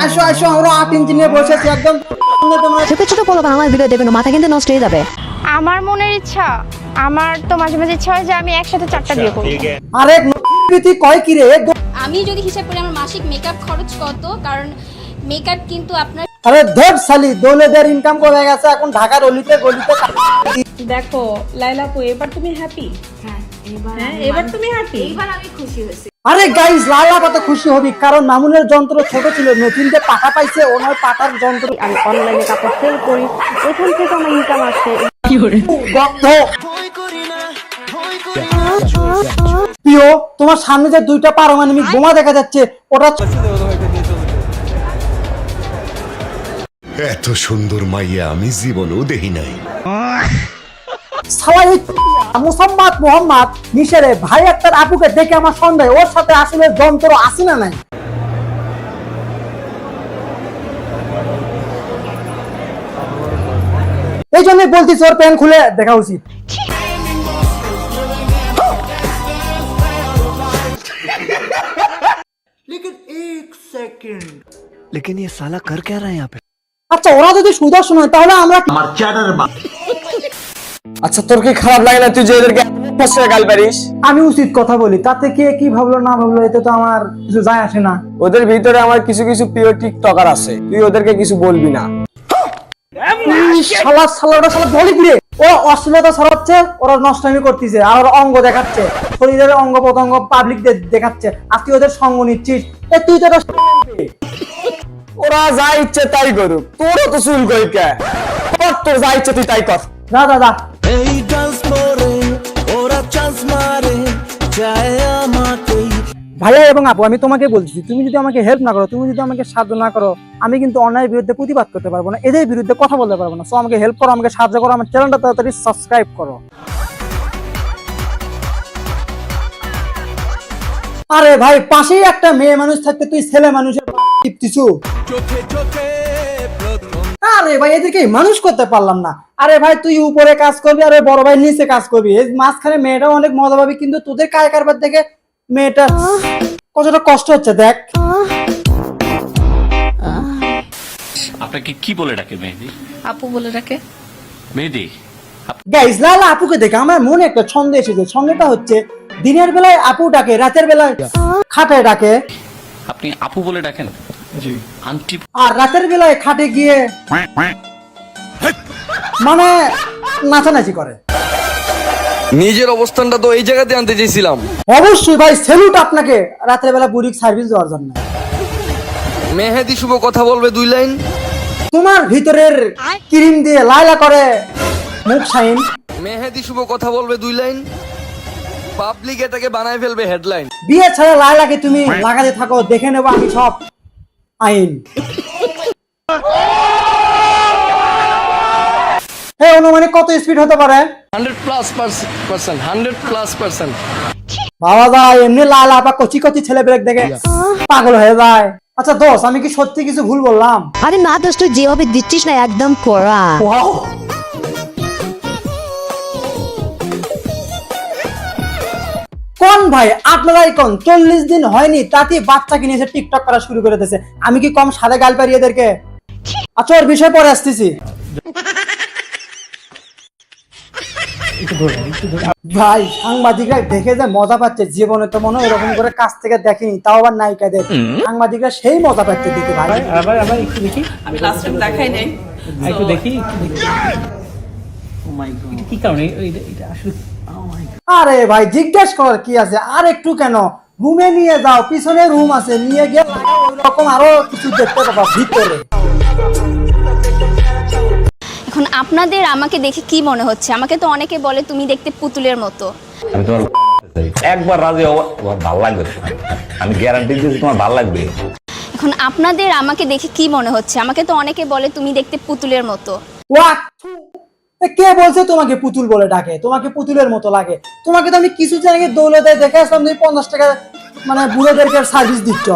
আসো আসো, আমরা 8 ইঞ্চি নিয়ে বসেছি একদম। ছোট ছোট পোলা বাংলা ভিডিও দেখবেন, মাথা কিন্তু নষ্ট হয়ে যাবে। আমার মনের ইচ্ছা, আমার তো মাঝে মাঝে ইচ্ছা হয় যে আমি একসাথে 4টা বিয়ে করব। আরে প্রীতি কয় কি রে? আমি যদি হিসাব করি আমার মাসিক মেকআপ খরচ কত, কারণ মেকআপ কিন্তু আপনার আরে ধর শালি, দৌলতের ইনকাম করে গেছে এখন ঢাকার অলিতে গলিতে। দেখো লাইলাপু, এবার তুমি হ্যাপি? হ্যাঁ এবার তুমি হ্যাপি? এইবার আমি খুশি হয়েছি। আরে গাইস, লালা কত খুশি হবি, কারণ মামুনের যন্ত্র ছোট ছিল, নতুন যে পাটা পাইছে, ওনার পাটার যন্ত্র। আমি অনলাইনে কাপড় সেল করি, এখান থেকে আমার ইনকাম আসে। গন্ধ প্রিয়, তোমার সামনে যে 2টা পারমাণবিক বোমা দেখা যাচ্ছে, ওটা এত সুন্দর মাইয়া আমি জীবনেও দেখি নাই। মোহাম্মদ মোহাম্মদ মিশরে ভাই একটার আপুকে দেখে আমার সন্দেহ, ওর সাথে আসলে যন্ত্র আছে না নাই। এই জন্যই বলতেছি ওর প্যান্ট খুলে দেখা উচিত। लेकिन ये साला कर क्या रहा है यहाँ पे? আচ্ছা, ওরা যদি সুদর্শন হয় তাহলে আমরা আচ্ছা, তোর কি খারাপ লাগে না তুই যে এদেরকে গাল পারিস? আমি উচিত কথা বলি, তাতে কে কি ভাবলো না ভাবলো এতে তো আমার কিছু যায় আসে না। ওদের ভিতরে আমার কিছু কিছু প্রিয় টিকটকার আছে, তুই ওদেরকে কিছু বলবি না। শালা শালা ওটা শালা বলি কি রে? ওরা অশ্লীলতা ছড়াচ্ছে, ওরা নষ্টামি করতেছে, আর ওরা অঙ্গ দেখাচ্ছে, শরীরের অঙ্গ প্রত্যঙ্গ পাবলিক দেখাচ্ছে, আর তুই ওদের সঙ্গ নিচ্ছিস। এ তুই তো ওরা যা ইচ্ছে তাই করুক, তোরও তো চুল কই কে? কর, তোর যা ইচ্ছে তুই তাই কর। না দাদা, ভাইয়া এবং আপু, আমি তোমাকে বলছি, তুমি যদি আমাকে হেল্প না করো, তুমি যদি আমাকে সাহায্য না করো, আমি কিন্তু অন্যায়ের বিরুদ্ধে প্রতিবাদ করতে পারবো না, এদের বিরুদ্ধে কথা বলতে পারবো না। সো আমাকে হেল্প করো, আমাকে সাহায্য করো, আমার চ্যানেলটা তাড়াতাড়ি সাবস্ক্রাইব করো। আরে ভাই, পাশেই একটা মেয়ে মানুষ থাকতে তুই ছেলে মানুষের টিপতিছু। আরে ভাই, এদেরকে মানুষ করতে পারলাম না। আরে ভাই, তুই উপরে কাজ করবি, আরে বড় ভাই নিচে কাজ করবি, এই মাঝখানে মেয়েটাও অনেক মজা পাবি, কিন্তু তোদের কায় কারবার দেখে মেয়েটা কতটা কষ্ট হচ্ছে দেখ। আপনাকে কি বলে ডাকে মেহেদি? আপু বলে রাখে। মেহেদি, গাইস, লালা আপুকে দেখে আমার মনে একটা ছন্দ এসেছে। ছন্দটা হচ্ছে, দিনের বেলায় আপু ডাকে, রাতের বেলায় খাটায় ডাকে। আপনি আপু বলে ডাকেন? জি। আন্টি? আর রাতের বেলায় খাটে গিয়ে মানে নাচানাচি করে। নিজের অবস্থানটা তো এই জায়গাতে আনতে চেয়েছিলাম। অবশ্যই ভাই, স্যালুট আপনাকে রাতের বেলা বুড়িক সার্ভিস দেওয়ার জন্য। মেহেদি শুভ কথা বলবে 2 লাইন। তোমার ভিতরের ক্রিম দিয়ে লাইলা করে মুখ শাইন। মেহেদি শুভ কথা বলবে 2 লাইন। পাবলিক এটাকে বানায় ফেলবে হেডলাইন। বিয়ে ছাড়া লাইলাকে তুমি লাগাতে থাকো, দেখে নেবো আমি সব আইন। এই অনুমানিক কত স্পিড হতে পারে? 100+%, 100+%। বাবা যায়, এমনি লাইলা আপা কচি কচি ছেলে ব্রেক দেখে পাগল হয়ে যায়। আচ্ছা দোষ, আমি কি সত্যি কিছু ভুল বললাম? আরে না দোস্ত, তুই যেভাবে দিচ্ছিস না একদম করা। ওয়াও, কোন ভাই আপনারাই কোন? 40 দিন হয়নি তাতে বাচ্চাকে নিয়ে এসে টিকটক করা শুরু করে দিয়েছে। আমি কি কম সাদে গাল পারি এদেরকে? আচ্ছা, ওর বিষয় পরে আসতেছি। ভাই, সাংবাদিকরা দেখে যে মজা পাচ্ছে, জীবনে তো মনে হয় এরকম করে কাছ থেকে দেখেনি, তাও আবার নায়িকাদের। সাংবাদিকরা সেই মজা পাচ্ছে দেখে ভাই। আবার একটু দেখি, আমি লাস্ট টাইম দেখাই নাই, একটু দেখি। ও মাই গড, কি কারণে এটা আসলে? আরে ভাই, জিজ্ঞেস করার কি আছে? আর একটু কেন, রুমে নিয়ে যাও, পিছনে রুম আছে, নিয়ে গিয়ে ওইরকম আরো কিছু দেখতে পাবা ভিতরে। এখন আপনাদের আমাকে দেখে কি মনে হচ্ছে? আমাকে তো অনেকে বলে তুমি দেখতে পুতুলের মতো। আমি তোমার একবার রাজি হওয়া তোমার ভালো লাগবে, আমি গ্যারান্টি দিচ্ছি তোমার ভালো লাগবে। এখন আপনাদের আমাকে দেখে কি মনে হচ্ছে? আমাকে তো অনেকে বলে তুমি দেখতে পুতুলের মতো। What? কে বলছে তোমাকে পুতুল বলে ডাকে? তোমাকে পুতুলের মতো লাগে? তোমাকে তো আমি কিছু জায়গায় দৌলতে দেখে আসলাম, তুমি 50 টাকা মানে বুড়োদেরকে সার্ভিস দিচ্ছ।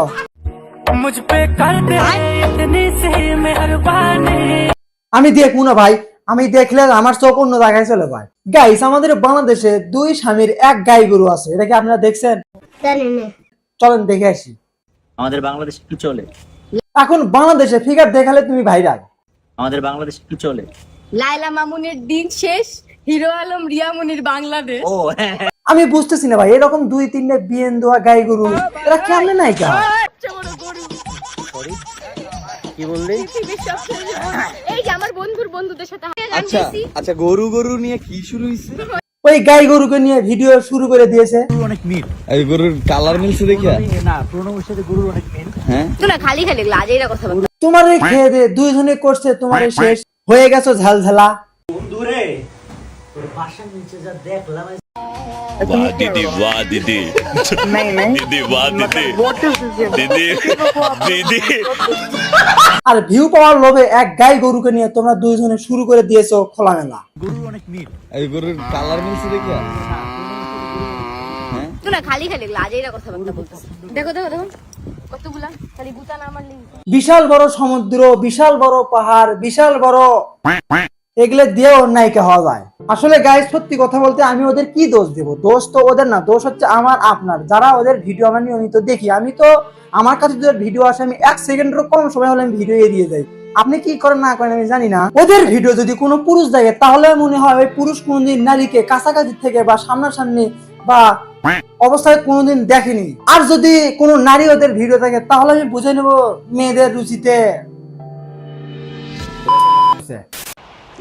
আমি দেখবো না ভাই, আমি দেখলে আমার চোখ অন্য জায়গায় চলে যায়। গাইস, আমাদের বাংলাদেশে 2 স্বামীর 1 গাই গরু আছে, এটা কি আপনারা দেখছেন? চলেন দেখে আসি। আমাদের বাংলাদেশে কি চলে? এখন বাংলাদেশে ফিগার দেখালে তুমি ভাইরাল। আমাদের বাংলাদেশে কি চলে? লায়লা মামুনের দিন শেষ, হিরো আলম রিয়া মুনির বাংলাদেশ। ও হ্যাঁ, আমি বুঝতেছি না ভাই, এরকম 2-3টা বিয়েন দোয়া গাই গরু এরা কেমনে নায়িকা? কি বললি? এই যে আমার বন্ধুর বন্ধুদের সাথে अच्छा गोरू गोरू নিয়ে কি শুরু হইছে? ওই গাই গরুকে নিয়ে ভিডিও শুরু করে দিয়েছে। অনেক মিল। এই গরুর কালার মিলছে দেখিয়া? না, পুরনো সাথে গরুর অনেক মিল। তুই না খালি খালি লাজেইরা কথা বল। তোমার এই খেয়ে দে দুইজনে করছে, তোমার এই শেষ হয়ে গেছো ঝালঝালা। দূরে তোর বাসার নিচে যা দেখলাম। वाह दीदी वाह दीदी दीदी वाह दीदी दीदी दीदी আর ভিউ পাওয়ার লোভে এক গাই গরুকে নিয়ে তোমরা দুইজনে শুরু করে দিয়েছো খোলামেলা। গরুর অনেক মিল। এই গরুর কালার মিলছে দেখিয়া? তুই না খালি খালি লাজেইরা কথা বলতেছিস। দেখো দেখো দেখো কতগুলা খালি গুতা না আমার লিঙ্ক। বিশাল বড় সমুদ্র, বিশাল বড় পাহাড়, বিশাল বড়, এগুলো দিয়েও নায়িকা হওয়া যায়। আসলে গাইস সত্যি কথা বলতে আমি ওদের কি দোষ দেব? দোষ তো ওদের না, দোষ হচ্ছে আমার আপনার, যারা ওদের ভিডিও আমরা নিয়মিত দেখি। আমি তো আমার কাছে যদি ভিডিও আসে আমি 1 সেকেন্ডেরও কম সময় হলে আমি ভিডিও এড়িয়ে যাই। আপনি কি করেন না করেন আমি জানি না। ওদের ভিডিও যদি কোনো পুরুষ দেখে তাহলে মনে হয় ওই পুরুষ কোনোদিন নারীকে কাছাকাছি থেকে বা সামনাসামনি বা অবস্থায় কোনোদিন দেখেনি। আর যদি কোনো নারী ওদের ভিডিও দেখে তাহলে আমি বুঝে নেব মেয়েদের রুচিতে।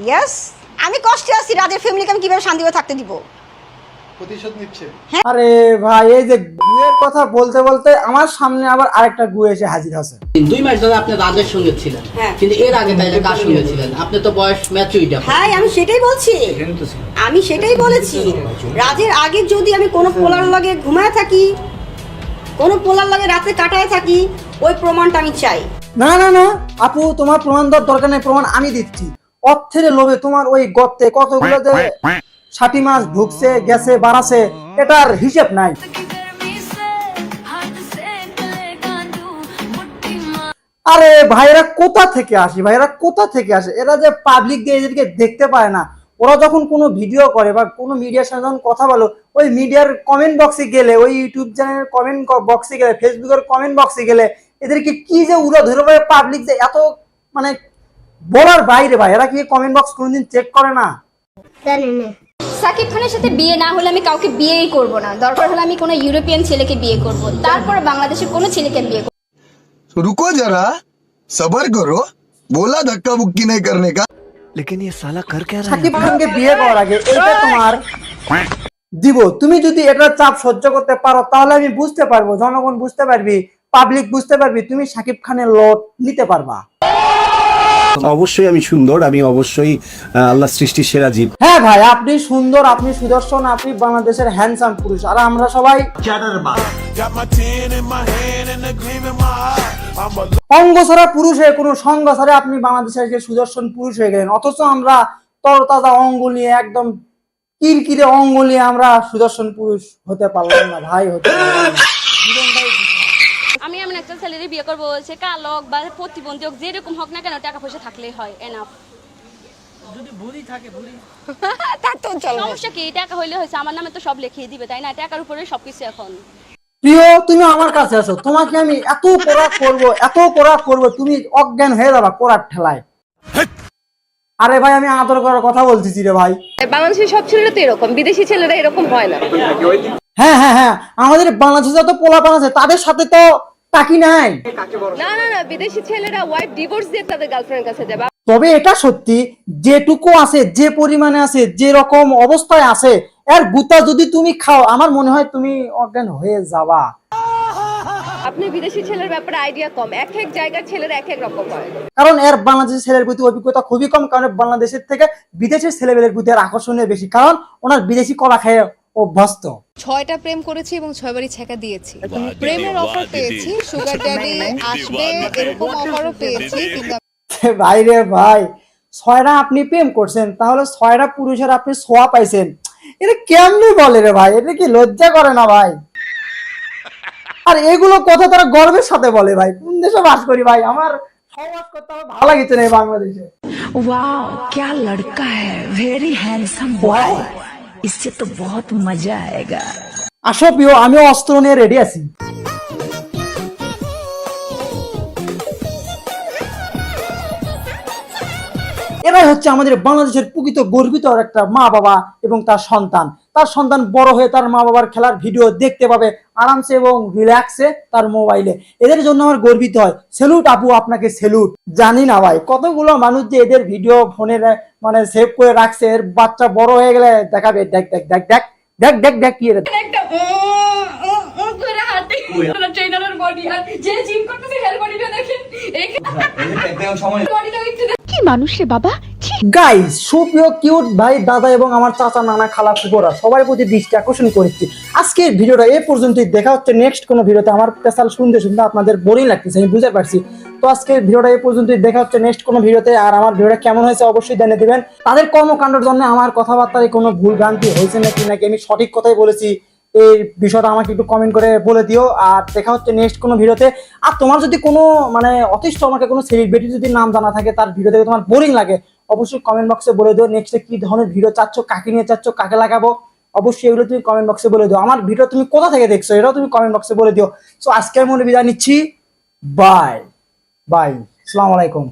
ইয়েস, আমি কষ্টে আছি, রাজের ফ্যামিলিকে আমি কিভাবে শান্তিভাবে থাকতে দিব? আরে ভাই, এই যে গুয়ের কথা বলতে বলতে আমার সামনে আবার আরেকটা গুয়ে এসে হাজির আছে। 2 মাস ধরে আপনি রাজের সঙ্গে ছিলেন, কিন্তু এর আগে তাইলে কার সঙ্গে ছিলেন? আপনি তো বয়স ম্যাচুরিটি। হ্যাঁ, আমি সেটাই বলছি, আমি সেটাই বলেছি। রাজের আগে যদি আমি কোনো পোলার লাগে ঘুমায় থাকি, কোনো পোলার লাগে রাতে কাটায় থাকি, ওই প্রমাণটা আমি চাই। না না না আপু, তোমার প্রমাণ দেওয়ার দরকার নেই, প্রমাণ আমি দিচ্ছি। অর্থের লোভে তোমার ওই গর্তে কতগুলো যে 60 মাস ঢুকছে গেছে বাড়াছে, এটার হিসেব নাই। আরে ভাইরা কোথা থেকে আসে, ভাইরা কোথা থেকে আসে? এরা যে পাবলিক দিয়ে এদেরকে দেখতে পায় না। ওরা যখন কোনো ভিডিও করে বা কোনো মিডিয়ার সাথে যখন কথা বলো, ওই মিডিয়ার কমেন্ট বক্সে গেলে, ওই ইউটিউব চ্যানেলের কমেন্ট বক্সে গেলে, ফেসবুকের কমেন্ট বক্সে গেলে এদেরকে কি যে উড়ো ধরে পারে পাবলিক, যে এত মানে বলার বাইরে। ভাই এরা কি কমেন্ট বক্স কোনোদিন চেক করে না? সাকিব খানের সাথে বিয়ে না হলে আমি কাউকে বিয়েই করব না। দরকার হলে আমি কোনো ইউরোপিয়ান ছেলেকে বিয়ে করব, তারপর বাংলাদেশের কোনো ছেলেকে বিয়ে করব। रुको जरा सबर करो बोला धक्का मुक्की नहीं करने का लेकिन ये साला कर क्या रहा है? সাকিব খানকে বিয়ে করার আগে এটা তোমার দিব। তুমি যদি এটা চাপ সহ্য করতে পারো তাহলে আমি বুঝতে পারবো, জনগণ বুঝতে পারবি, পাবলিক বুঝতে পারবি, তুমি সাকিব খানের লোড নিতে পারবা। অবশ্যই আমি সুন্দর, আমি অবশ্যই আল্লাহ সৃষ্টির সেরা জীব। হ্যাঁ ভাই, আপনি সুন্দর, আপনি সুদর্শন, আপনি বাংলাদেশের হ্যান্ডসাম পুরুষ। আর আমরা সবাই অঙ্গ ছাড়া পুরুষ হয়ে, কোনো সঙ্গ ছাড়া আপনি বাংলাদেশের যে সুদর্শন পুরুষ হয়ে গেলেন, অথচ আমরা তরতাজা অঙ্গ নিয়ে, একদম কিরকিরে অঙ্গ নিয়ে আমরা সুদর্শন পুরুষ হতে পারলাম না ভাই, হতে পারলাম না। আমি এমন একটা ছেলেকে বিয়ে করবো, সে কালো হোক বা প্রতিবন্ধী হোক, যেরকম হোক না কেন, টাকা পয়সা থাকলেই হয়, এনাফ। যদি বুড়ি থাকে, বুড়ি তার তো চলো, সমস্যা কি? টাকা হইলে হয়েছে, আমার নামে তো সব লিখিয়ে দিবে, তাই না? টাকার উপরে সবকিছু এখন। প্রিয়, তুমি আমার কাছে আসো, তোমাকে আমি এত কড়া করব, এত কড়া করব, তুমি অজ্ঞান হয়ে যাবা কড়ার ঠেলায়। আরে ভাই, আমি আদর করার কথা বলতেছি রে ভাই। বাংলাদেশের সব ছেলেরা তো এরকম, বিদেশি ছেলেরা এরকম হয় না। হ্যাঁ হ্যাঁ হ্যাঁ, আমাদের বাংলাদেশে যত পোলাপান আছে তাদের সাথে তো টাকি নাই। না না না, বিদেশি ছেলেরা ওয়াইফ ডিভোর্স দিয়ে তাদের গার্লফ্রেন্ডের কাছে যাবে। তবে এটা সত্যি, যেটুকু আছে, যে পরিমাণে আছে, যে রকম অবস্থায় আছে, এর গুতা যদি তুমি খাও, আমার মনে হয় তুমি অজ্ঞান হয়ে যাবা। আপনি বিদেশি ছেলের ব্যাপারে আইডিয়া কম, এক এক জায়গার ছেলেরা এক এক রকম হয়। কারণ এর বাংলাদেশের ছেলের প্রতি অভিজ্ঞতা খুবই কম, কারণ বাংলাদেশের থেকে বিদেশের ছেলেমেয়েদের প্রতি এর আকর্ষণীয় বেশি, কারণ ওনার বিদেশি কলা খেয়ে অভ্যস্ত। 6টা প্রেম করেছি এবং 6 বারই ছেকা দিয়েছি। প্রেমের অফার পেয়েছি, সুগার ড্যাডি আসবে এরকম অফারও পেয়েছি, কিন্তু ভাই রে ভাই, 6টা আপনি প্রেম করছেন, তাহলে 6টা পুরুষের আপনি ছোঁয়া পাইছেন, এটা কেমনে বলে রে ভাই? এটা কি লজ্জা করে না ভাই? আর এগুলো কথা তারা গর্বের সাথে বলে ভাই। কোন দেশে বাস করি ভাই, আমার সহবাস করতে আমার ভালো লাগছে না এই বাংলাদেশে। वाओ क्या लड़का है, वेरी हैंडसम बॉय, इससे तो बहुत मजा आएगा। আসো প্রিয়, আমিও অস্ত্র নিয়ে রেডি আছি। এরাই হচ্ছে আমাদের বাংলাদেশের প্রকৃত গর্বিত একটা মা বাবা এবং তার সন্তান বড় হয়ে তার মা বাবার খেলার ভিডিও দেখতে পাবে আরামসে এবং রিল্যাক্সে তার মোবাইলে। এদের জন্য আমার গর্বিত হয়। স্যালুট আপু, আপনাকে স্যালুট। জানি না ভাই কতগুলো মানুষ যে এদের ভিডিও ফোনে মানে সেভ করে রাখছে, এর বাচ্চা বড় হয়ে গেলে দেখাবে দেখ দেখ দেখ দেখ দেখ দেখ দেখ কি এটা। কি মানুষ রে বাবা। গাইস, সুপ্রিয় কিউট ভাই দাদা এবং আমার চাচা নানা খালা ফুফোরা সবার প্রতি দৃষ্টি আকর্ষণ করেছি। আজকের ভিডিওটা এই পর্যন্তই। দেখা হচ্ছে নেক্সট কোনো ভিডিওতে। আমার পেশাল শুনতে শুনতে আপনাদের বোরিং লাগতেছে, আমি বুঝতে পারছি। তো আজকের ভিডিওটা এই পর্যন্তই। দেখা হচ্ছে নেক্সট কোনো ভিডিওতে। আর আমার ভিডিওটা কেমন হয়েছে অবশ্যই জানিয়ে দিবেন। তাদের কর্মকাণ্ডের জন্য আমার কথাবার্তায় কোনো ভুল ভ্রান্তি হয়েছে নাকি আমি সঠিক কথাই বলেছি, এই বিষয়টা আমাকে একটু কমেন্ট করে বলে দিও। আর দেখা হচ্ছে নেক্সট কোনো ভিডিওতে। আর তোমার যদি কোনো মানে অতিষ্ঠ আমাকে কোনো সেলিব্রিটি যদি নাম জানা থাকে, তার ভিডিও থেকে তোমার বোরিং লাগে, অবশ্যই কমেন্ট বক্সে বলে দিও। নেক্সটে কি ধরনের ভিডিও চাচ্ছ, কাকে নিয়ে চাচ্ছ, কাকে লাগাবো, অবশ্যই এগুলো তুমি কমেন্ট বক্সে বলে দিও। আমার ভিডিও তুমি কোথা থেকে দেখছো এটাও তুমি কমেন্ট বক্সে বলে দিও। সো আজকের মনে বিদায় নিচ্ছি। বাই বাই, আসসালামু আলাইকুম।